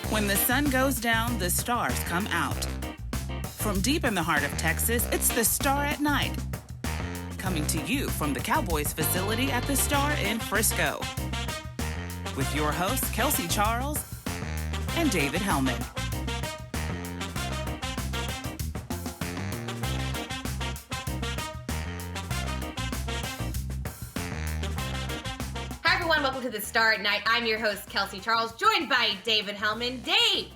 When the sun goes down, the stars come out. From deep in the heart of Texas, it's The Star at Night. Coming to you from the Cowboys facility at The Star in Frisco. With your hosts, Kelsey Charles and David Hellman. Welcome to The Star at Night. I'm your host, Kelsey Charles, joined by David Hellman. Dave,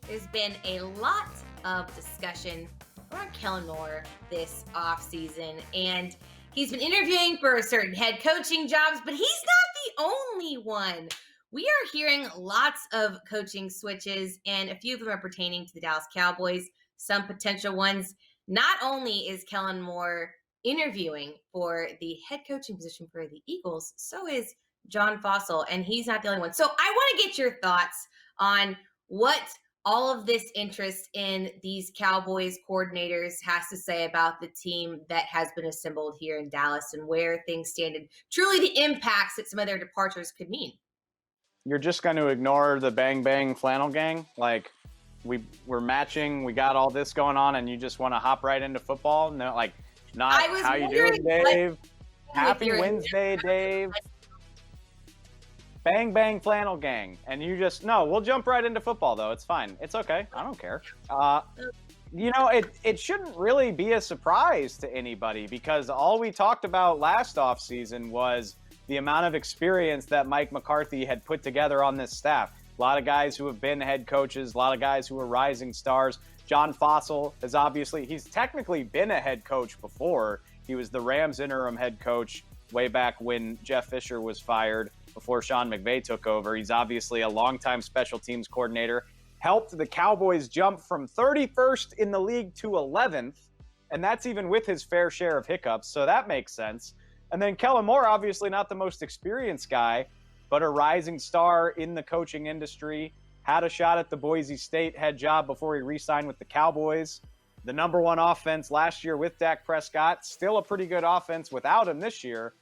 there's been a lot of discussion around Kellen Moore this offseason, and he's been interviewing for certain head coaching jobs, but he's not the only one. We are hearing lots of coaching switches, and a few of them are pertaining to the Dallas Cowboys, some potential ones. Not only is Kellen Moore interviewing for the head coaching position for the Eagles, so is John Fossil, and he's not the only one. So I want to get your thoughts on what all of this interest in these Cowboys coordinators has to say about the team that has been assembled here in Dallas and where things stand and truly the impacts that some of their departures could mean. You're just going to ignore the bang bang flannel gang? Like we're matching, we got all this going on, and you just want to hop right into football? No, like not how you doing, Dave? Happy Wednesday, Dave. Bang, bang, flannel gang. And you just, no, we'll jump right into football, though. It's fine. It's okay. I don't care. It shouldn't really be a surprise to anybody because all we talked about last offseason was the amount of experience that Mike McCarthy had put together on this staff. A lot of guys who have been head coaches, a lot of guys who are rising stars. John Fossil has he's technically been a head coach before. He was the Rams interim head coach way back when Jeff Fisher was fired, before Sean McVay took over. He's obviously a longtime special teams coordinator, helped the Cowboys jump from 31st in the league to 11th, and that's even with his fair share of hiccups, so that makes sense. And then Kellen Moore, obviously not the most experienced guy, but a rising star in the coaching industry, had a shot at the Boise State head job before he re-signed with the Cowboys. The number one offense last year with Dak Prescott, still a pretty good offense without him this year.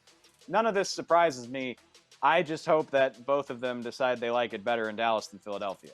None of this surprises me. I just hope that both of them decide they like it better in Dallas than Philadelphia.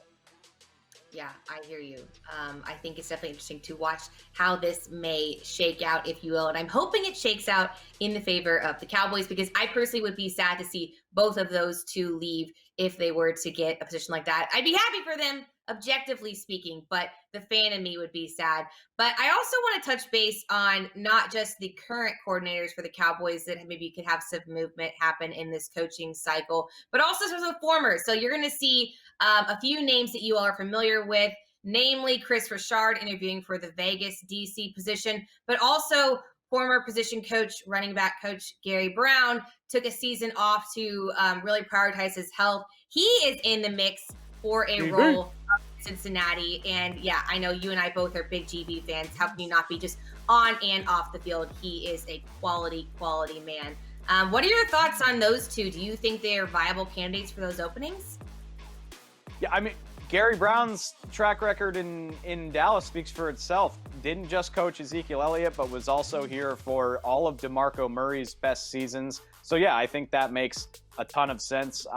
Yeah, I hear you. I think it's definitely interesting to watch how this may shake out, if you will. And I'm hoping it shakes out in the favor of the Cowboys because I personally would be sad to see both of those two leave if they were to get a position like that. I'd be happy for them, objectively speaking, but the fan in me would be sad. But I also want to touch base on not just the current coordinators for the Cowboys that maybe could have some movement happen in this coaching cycle, but also some of the former. So you're going to see a few names that you all are familiar with, namely Chris Richard interviewing for the Vegas DC position, but also former position coach, running back coach Gary Brown took a season off to really prioritize his health. He is in the mix for a role in Cincinnati. And yeah, I know you and I both are big GB fans. How can you not be just on and off the field? He is a quality man. What are your thoughts on those two? Do you think they are viable candidates for those openings? Yeah, I mean, Gary Brown's track record in Dallas speaks for itself. Didn't just coach Ezekiel Elliott, but was also here for all of DeMarco Murray's best seasons. So yeah, I think that makes a ton of sense.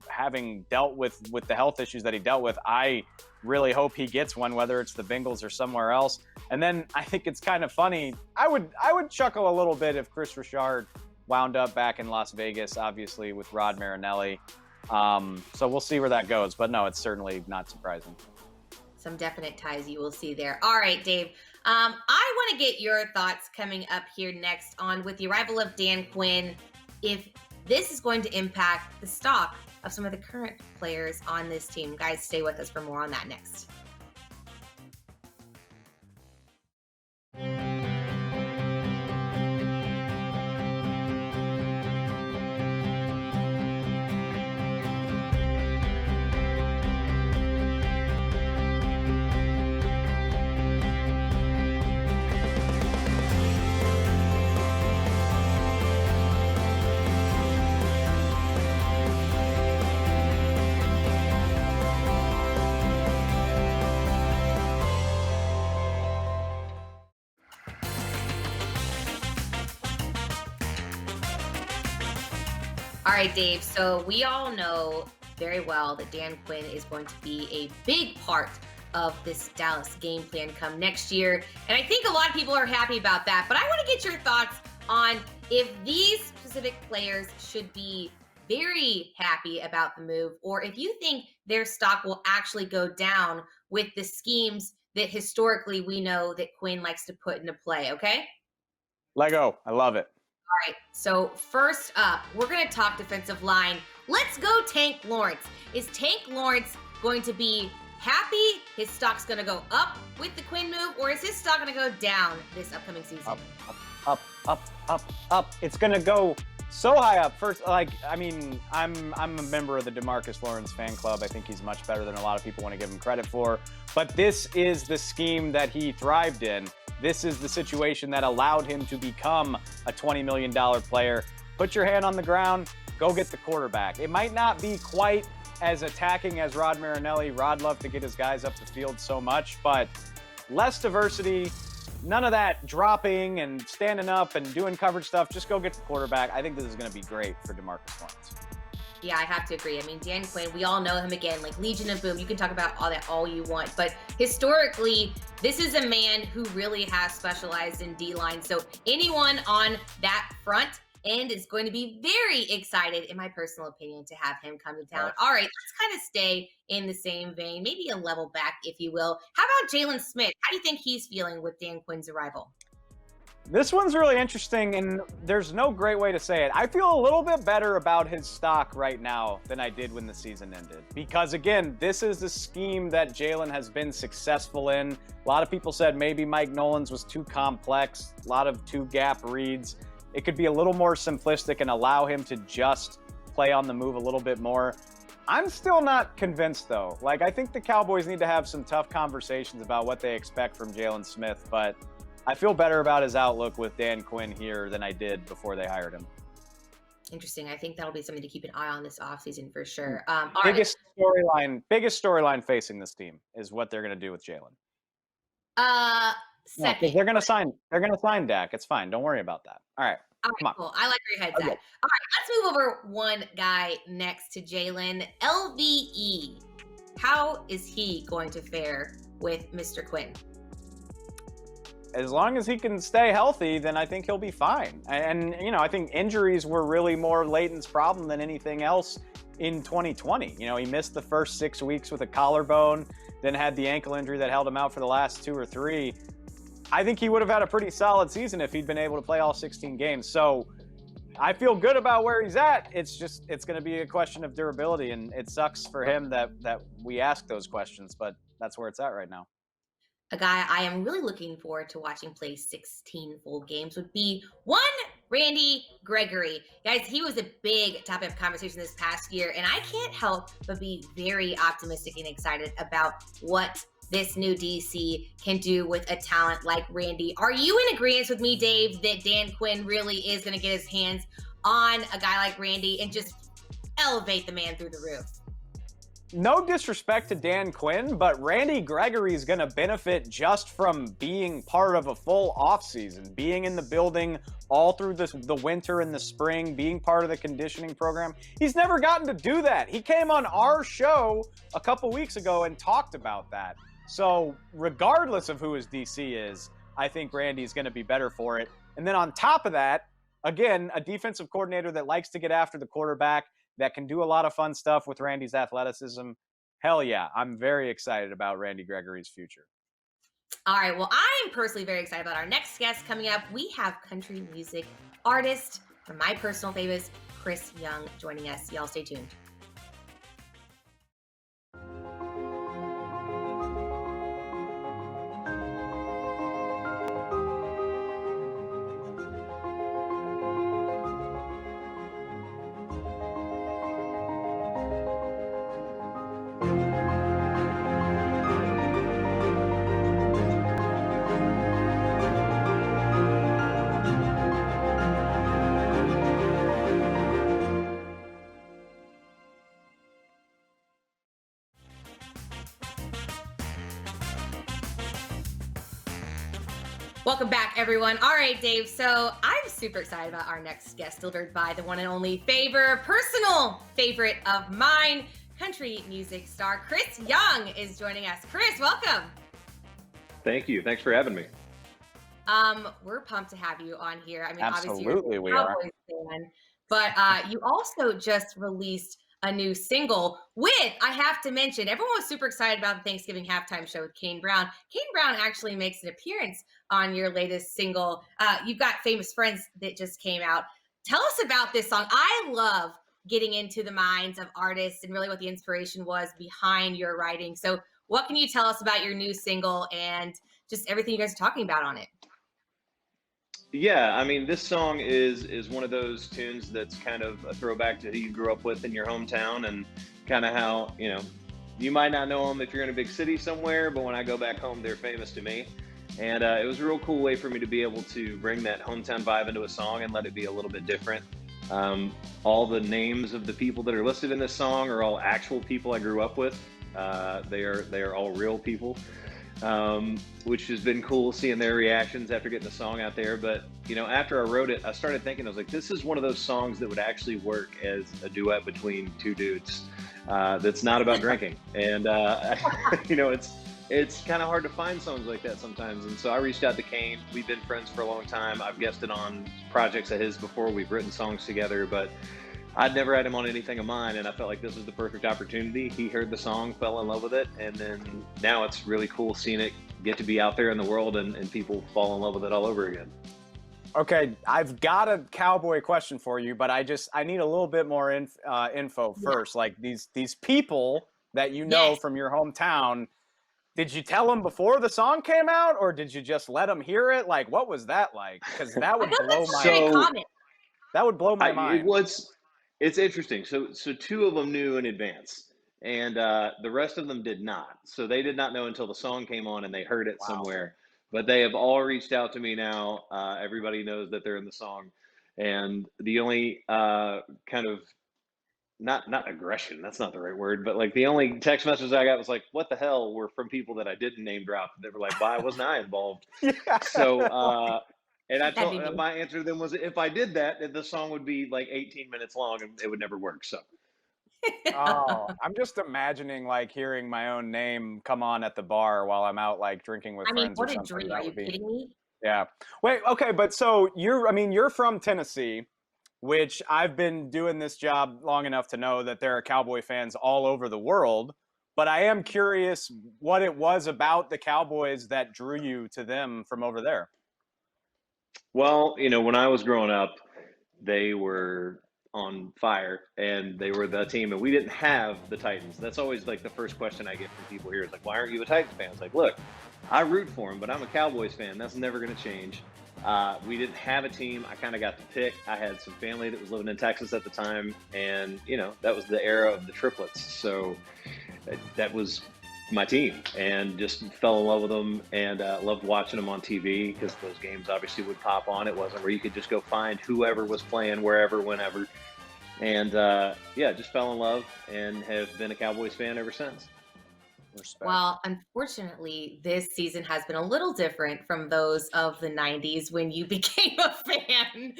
Having dealt with the health issues that he dealt with, I really hope he gets one, whether it's the Bengals or somewhere else. And then I think it's kind of funny. I would chuckle a little bit if Chris Richard wound up back in Las Vegas, obviously with Rod Marinelli. So we'll see where that goes. But no, it's certainly not surprising. Some definite ties you will see there. All right, Dave. I want to get your thoughts coming up here next on with the arrival of Dan Quinn, if this is going to impact the stock of some of the current players on this team. Guys, stay with us for more on that next. All right, Dave. So we all know very well that Dan Quinn is going to be a big part of this Dallas game plan come next year. And I think a lot of people are happy about that. But I want to get your thoughts on if these specific players should be very happy about the move, or if you think their stock will actually go down with the schemes that historically we know that Quinn likes to put into play, okay? Lego, I love it. All right, so first up, we're going to talk defensive line. Let's go Tank Lawrence. Is Tank Lawrence going to be happy? His stock's going to go up with the Quinn move, or is his stock going to go down this upcoming season? Up. It's going to go so high up. First, I'm a member of the DeMarcus Lawrence fan club. I think he's much better than a lot of people want to give him credit for. But this is the scheme that he thrived in. This is the situation that allowed him to become a $20 million player. Put your hand on the ground, go get the quarterback. It might not be quite as attacking as Rod Marinelli. Rod loved to get his guys up the field so much, but less diversity, none of that dropping and standing up and doing coverage stuff. Just go get the quarterback. I think this is going to be great for DeMarcus Lawrence. Yeah, I have to agree. I mean, Dan Quinn, we all know him again, like Legion of Boom. You can talk about all that all you want. But historically, this is a man who really has specialized in D-line. So anyone on that front end is going to be very excited, in my personal opinion, to have him come to town. All right, let's kind of stay in the same vein, maybe a level back, if you will. How about Jalen Smith? How do you think he's feeling with Dan Quinn's arrival? This one's really interesting, and there's no great way to say it. I feel a little bit better about his stock right now than I did when the season ended. Because, again, this is the scheme that Jalen has been successful in. A lot of people said maybe Mike Nolan's was too complex, a lot of two-gap reads. It could be a little more simplistic and allow him to just play on the move a little bit more. I'm still not convinced, though. I think the Cowboys need to have some tough conversations about what they expect from Jalen Smith, but I feel better about his outlook with Dan Quinn here than I did before they hired him. Interesting. I think that'll be something to keep an eye on this offseason for sure. Biggest storyline facing this team is what they're going to do with Jalen. Second. Yeah, they're going to sign Dak. It's fine. Don't worry about that. All right. Come on. Cool. I like where your head's at. All right, let's move over one guy next to Jalen. LVE. How is he going to fare with Mr. Quinn? As long as he can stay healthy, then I think he'll be fine. And, I think injuries were really more Leighton's problem than anything else in 2020. He missed the first 6 weeks with a collarbone, then had the ankle injury that held him out for the last 2 or 3. I think he would have had a pretty solid season if he'd been able to play all 16 games. So I feel good about where he's at. It's going to be a question of durability, and it sucks for him that we ask those questions, but that's where it's at right now. A guy I am really looking forward to watching play 16 full games would be one Randy Gregory. Guys, he was a big topic of conversation this past year, and I can't help but be very optimistic and excited about what this new DC can do with a talent like Randy. Are you in agreement with me, Dave, that Dan Quinn really is going to get his hands on a guy like Randy and just elevate the man through the roof? No disrespect to Dan Quinn, but Randy Gregory is going to benefit just from being part of a full offseason, being in the building all through the winter and the spring, being part of the conditioning program. He's never gotten to do that. He came on our show a couple weeks ago and talked about that. So regardless of who his DC is, I think Randy's going to be better for it. And then on top of that, again, a defensive coordinator that likes to get after the quarterback, that can do a lot of fun stuff with Randy's athleticism. Hell yeah, I'm very excited about Randy Gregory's future. All right, well, I'm personally very excited about our next guest coming up. We have country music artist, one of my personal favorites, Chris Young, joining us. Y'all stay tuned. Welcome back, everyone. All right, Dave. So I'm super excited about our next guest, delivered by the one and only personal favorite of mine, country music star Chris Young is joining us. Chris, welcome. Thank you. Thanks for having me. We're pumped to have you on here. I mean, Absolutely, obviously we you're a are. Cowboys fan, but you also just released a new single with, I have to mention, everyone was super excited about the Thanksgiving halftime show with Kane Brown. Kane Brown actually makes an appearance on your latest single. You've got Famous Friends that just came out. Tell us about this song. I love getting into the minds of artists and really what the inspiration was behind your writing. So what can you tell us about your new single and just everything you guys are talking about on it? Yeah, I mean, this song is one of those tunes that's kind of a throwback to who you grew up with in your hometown, and kind of how, you might not know them if you're in a big city somewhere, but when I go back home, they're famous to me. And it was a real cool way for me to be able to bring that hometown vibe into a song and let it be a little bit different. All the names of the people that are listed in this song are all actual people I grew up with. They are all real people. Which has been cool seeing their reactions after getting the song out there. But, after I wrote it, I started thinking, I was like, this is one of those songs that would actually work as a duet between two dudes that's not about drinking. And, it's kind of hard to find songs like that sometimes. And so I reached out to Kane. We've been friends for a long time. I've guested on projects of his before. We've written songs together, but I'd never had him on anything of mine, and I felt like this was the perfect opportunity. He heard the song, fell in love with it, and then now it's really cool seeing it get to be out there in the world and people fall in love with it all over again. Okay, I've got a Cowboy question for you, but I need a little bit more info first. Like these people that you know Yes. from your hometown, did you tell them before the song came out, or did you just let them hear it? Like, what was that like? Because that would blow my Very common. that would blow my mind. It's interesting. So two of them knew in advance, and the rest of them did not. So they did not know until the song came on and they heard it somewhere. But they have all reached out to me now. Everybody knows that they're in the song, and the only kind of not aggression. That's not the right word, but like the only text messages I got was like, "What the hell?" were from people that I didn't name drop. They were like, "Why wasn't I involved?" Yeah. So. And I That'd be told me. my answer to them was, if I did that, the song would be like 18 minutes long and it would never work. So, Oh, I'm just imagining like hearing my own name come on at the bar while I'm out like drinking with I mean, friends or what a something. dream. That Are you would be, kidding me? yeah. Wait, okay, but so you're from Tennessee, which I've been doing this job long enough to know that there are Cowboy fans all over the world. But I am curious what it was about the Cowboys that drew you to them from over there. well, when I was growing up, they were on fire and they were the team, and we didn't have the Titans. That's always like the first question I get from people here is like, why aren't you a Titans fan? It's like, look, I root for them, but I'm a Cowboys fan. That's never going to change. We didn't have a team. I kind of got to pick. I had some family that was living in Texas at the time, and that was the era of the triplets. So that was my team, and just fell in love with them, and loved watching them on TV because those games obviously would pop on. It wasn't where you could just go find whoever was playing wherever, whenever. And just fell in love and have been a Cowboys fan ever since. Respect. Well, unfortunately, this season has been a little different from those of the 90s when you became a fan.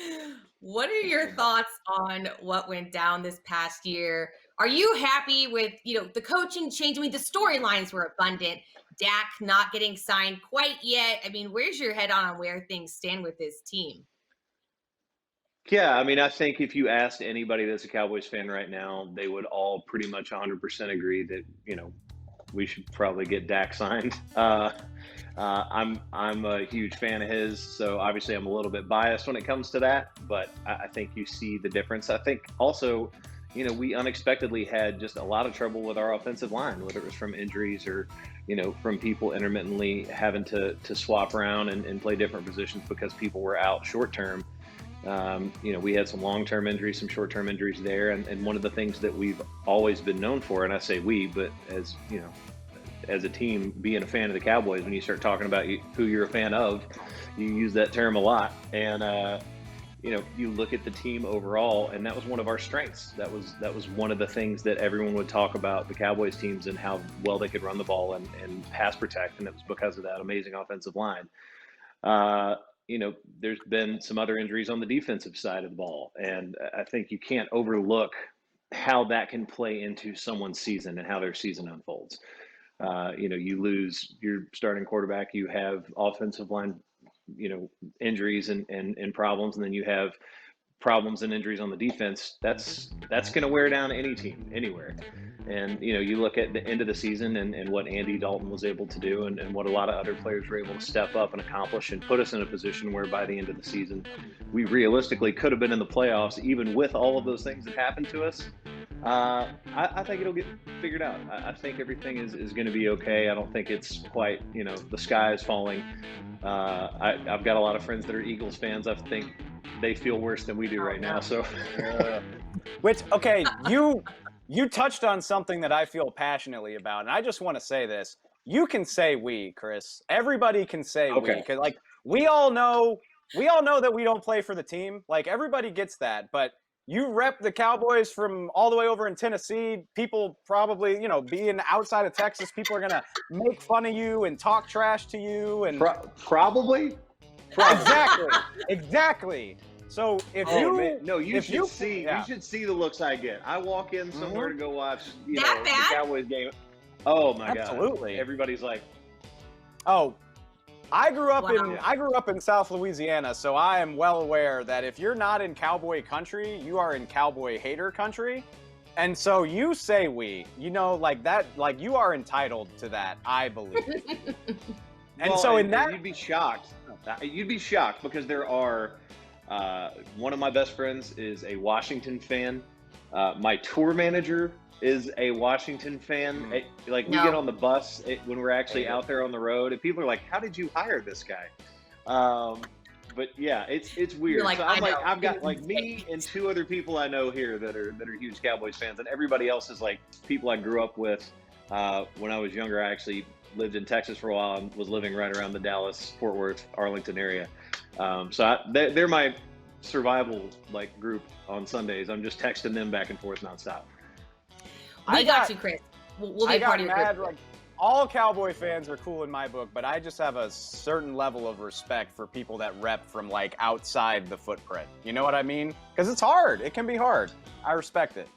What are your thoughts on what went down this past year? Are you happy with, the coaching change? I mean, the storylines were abundant. Dak not getting signed quite yet. I mean, where's your head on where things stand with this team? Yeah, I mean, I think if you asked anybody that's a Cowboys fan right now, they would all pretty much 100% agree that we should probably get Dak signed. I'm a huge fan of his, so obviously I'm a little bit biased when it comes to that. But I think you see the difference. I think also, we unexpectedly had just a lot of trouble with our offensive line, whether it was from injuries or from people intermittently having to swap around and play different positions because people were out short term. We had some long-term injuries, some short-term injuries there. And one of the things that we've always been known for, and I say we, but as a team, being a fan of the Cowboys, when you start talking about who you're a fan of, you use that term a lot. And, you look at the team overall, and that was one of our strengths. That was one of the things that everyone would talk about the Cowboys teams and how well they could run the ball and pass protect. And it was because of that amazing offensive line. There's been some other injuries on the defensive side of the ball. And I think you can't overlook how that can play into someone's season and how their season unfolds. You lose your starting quarterback, you have offensive line, injuries and problems, and then you have problems and injuries on the defense. That's going to wear down any team anywhere. And you look at the end of the season and what Andy Dalton was able to do, and what a lot of other players were able to step up and accomplish and put us in a position where by the end of the season we realistically could have been in the playoffs, even with all of those things that happened to us. I think it'll get figured out. I think everything is going to be okay. I don't think it's quite, the sky is falling. I've got a lot of friends that are Eagles fans. I think they feel worse than we do right now. So, okay, you touched on something that I feel passionately about, and I just want to say this. You can say we, Chris. Everybody can say we, because we all know that we don't play for the team. Like, everybody gets that, but you rep the Cowboys from all the way over in Tennessee. People probably, being outside of Texas, people are gonna make fun of you and talk trash to you, and probably. Exactly. So you should see the looks I get. I walk in somewhere to go watch, the Cowboys game. Oh my God! Absolutely. Everybody's like, "Oh, I grew up in South Louisiana, so I am well aware that if you're not in Cowboy country, you are in Cowboy hater country." And so you say we, like that, like you are entitled to that, I believe. You'd be shocked. You'd be shocked because there are. One of my best friends is a Washington fan. My tour manager is a Washington fan. We get on the bus when we're actually out there on the road, and people are like, "How did you hire this guy?" But yeah, it's weird. Like, so I've got like me and two other people I know here that are huge Cowboys fans, and everybody else is like people I grew up with. When I was younger, I actually lived in Texas for a while and was living right around the Dallas, Fort Worth, Arlington area. They're my survival group on Sundays. I'm just texting them back and forth nonstop. We got you, Chris. We'll be a part of your group. All Cowboy fans are cool in my book, but I just have a certain level of respect for people that rep from outside the footprint. You know what I mean? Because it's hard. It can be hard. I respect it.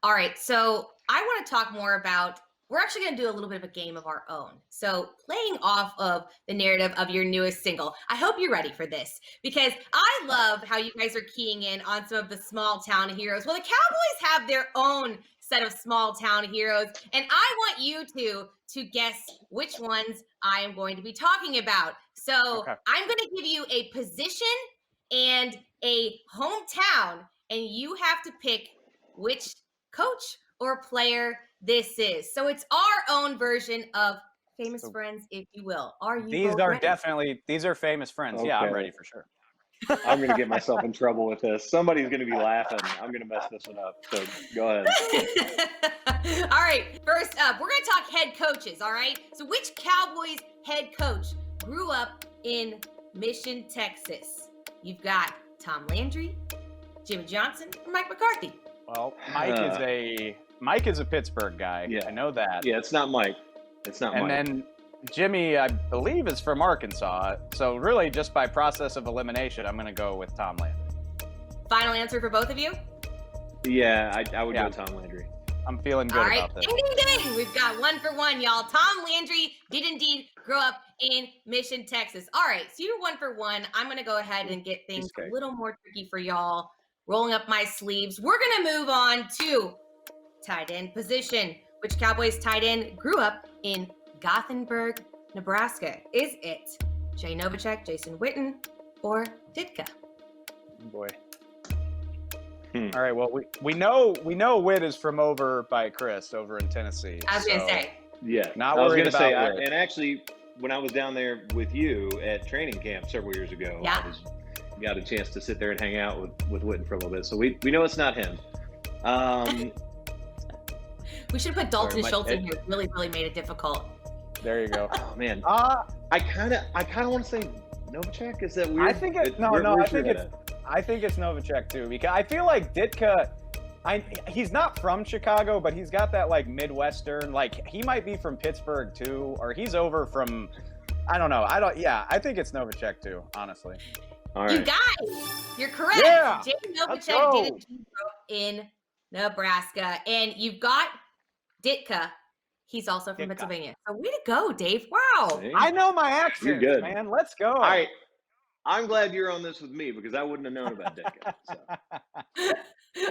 All right, so I want to talk more about. We're actually going to do a little bit of a game of our own. So playing off of the narrative of your newest single, I hope you're ready for this, because I love how you guys are keying in on some of the small town heroes. Well, the Cowboys have their own set of small town heroes, and I want you to guess which ones I am going to be talking about. So I'm going to give you a position and a hometown, and you have to pick which coach or player this is. So it's our own version of Famous Friends, if you will. Are you these are famous friends. Okay. Yeah, I'm ready for sure. I'm going to get myself in trouble with this. Somebody's going to be laughing. I'm going to mess this one up. So go ahead. All right. First up, we're going to talk head coaches. All right. So which Cowboys head coach grew up in Mission, Texas? You've got Tom Landry, Jimmy Johnson, or Mike McCarthy. Well, Mike is a Pittsburgh guy. Yeah. I know that. Yeah, it's not Mike. And then Jimmy, I believe, is from Arkansas. So really, just by process of elimination, I'm going to go with Tom Landry. Final answer for both of you? Yeah, I would go Tom Landry. I'm feeling good about this. Ding, ding, ding. We've got 1 for 1, y'all. Tom Landry did indeed grow up in Mission, Texas. All right, so you're 1 for 1. I'm going to go ahead and get things a little more tricky for y'all. Rolling up my sleeves. We're going to move on to tight end position. Which Cowboys tight end grew up in Gothenburg, Nebraska? Is it Jay Novacek, Jason Witten, or Ditka? Oh boy. All right. Well, we know Witt is from over by Chris over in Tennessee. I was gonna say. Yeah. Not worried about Witt. And actually, when I was down there with you at training camp several years ago, I got a chance to sit there and hang out with Witten for a little bit. So we know it's not him. We should put Dalton Schultz in here. Really, really made it difficult. There you go. Oh man. I kind of want to say Novacek. Is that weird? I think it's I think it's Novacek too, because I feel like Ditka. He's not from Chicago, but he's got that Midwestern. He might be from Pittsburgh too, or he's over from. I don't know. I think it's Novacek too. Honestly. All right. You guys, you're correct. Yeah. Jay Novacek did grow up in Nebraska. And you've got Ditka. He's also from Pennsylvania. So way to go, Dave. Wow. See? I know my accents, good. man. Let's go. All right. I'm glad you're on this with me because I wouldn't have known about Ditka. So.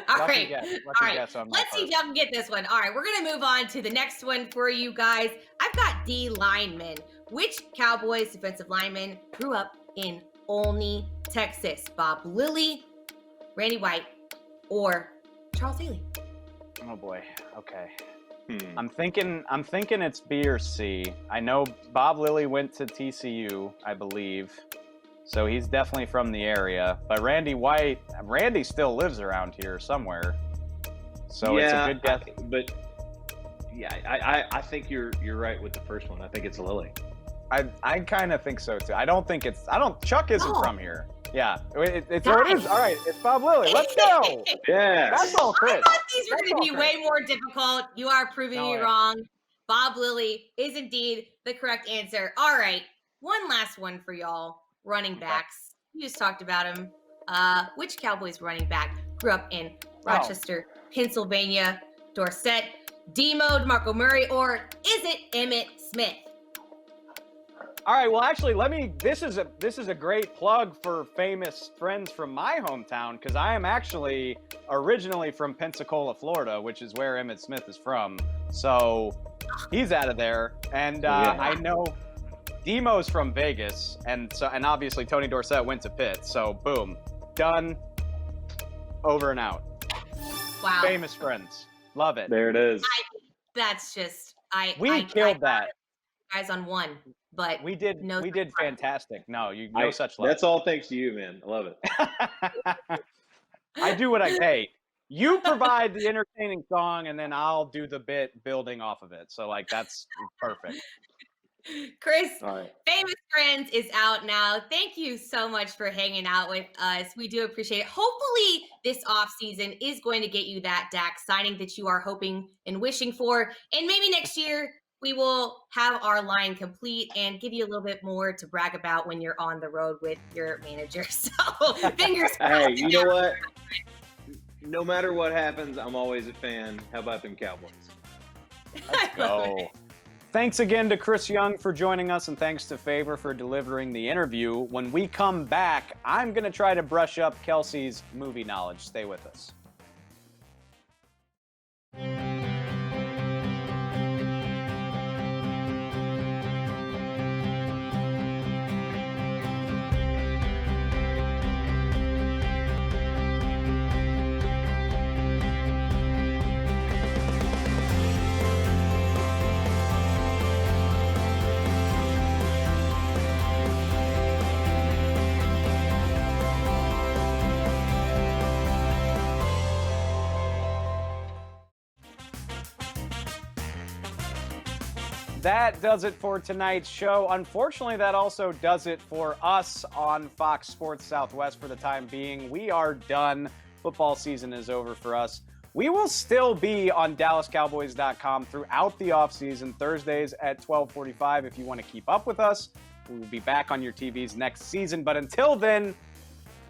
All right. Guess on Let's see if y'all can get this one. All right. We're going to move on to the next one for you guys. I've got D linemen. Which Cowboys defensive lineman grew up in Olney, Texas? Bob Lilly, Randy White, or Charles Haley? Oh boy. Okay. I'm thinking it's B or C. I know Bob Lilly went to TCU, I believe. So he's definitely from the area. But Randy still lives around here somewhere. So it's a good guess. I think you're right with the first one. I think it's Lilly. I kind of think so too. Chuck isn't from here. Yeah, it's All right, it's Bob Lilly. Let's go. Yeah, that's all, Chris. I thought these were going to be way more difficult. You are proving me wrong. Bob Lilly is indeed the correct answer. All right, one last one for y'all. Running backs. You just talked about him. Which Cowboys running back grew up in Rochester, Pennsylvania? Dorsett, Demo, DeMarco Murray, or is it Emmitt Smith? All right, well, actually, this is a great plug for famous friends from my hometown, because I am actually originally from Pensacola, Florida, which is where Emmitt Smith is from. So he's out of there. And I know Demo's from Vegas, and obviously Tony Dorsett went to Pitt. So boom, done, over and out. Wow. Famous friends. Love it. There it is. We killed that. Guys on one. But we did fantastic. No such luck. That's all thanks to you, man. I love it. I do what hey, you provide the entertaining song and then I'll do the bit building off of it. So that's perfect. Chris, Famous Friends is out now. Thank you so much for hanging out with us. We do appreciate it. Hopefully this offseason is going to get you that Dak signing that you are hoping and wishing for. And maybe next year we will have our line complete and give you a little bit more to brag about when you're on the road with your manager. So fingers crossed. Hey, you know what? No matter what happens, I'm always a fan. How about them Cowboys? Let's go. Thanks again to Chris Young for joining us, and thanks to Favor for delivering the interview. When we come back, I'm going to try to brush up Kelsey's movie knowledge. Stay with us. That does it for tonight's show. Unfortunately, that also does it for us on Fox Sports Southwest for the time being. We are done. Football season is over for us. We will still be on DallasCowboys.com throughout the offseason, Thursdays at 12:45 if you want to keep up with us. We will be back on your TVs next season. But until then,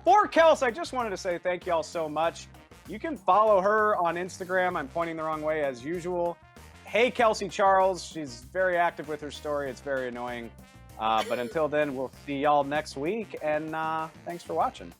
for Kels, I just wanted to say thank you all so much. You can follow her on Instagram. I'm pointing the wrong way as usual. Hey, Kelsey Charles. She's very active with her story. It's very annoying. But until then, we'll see y'all next week. And thanks for watching.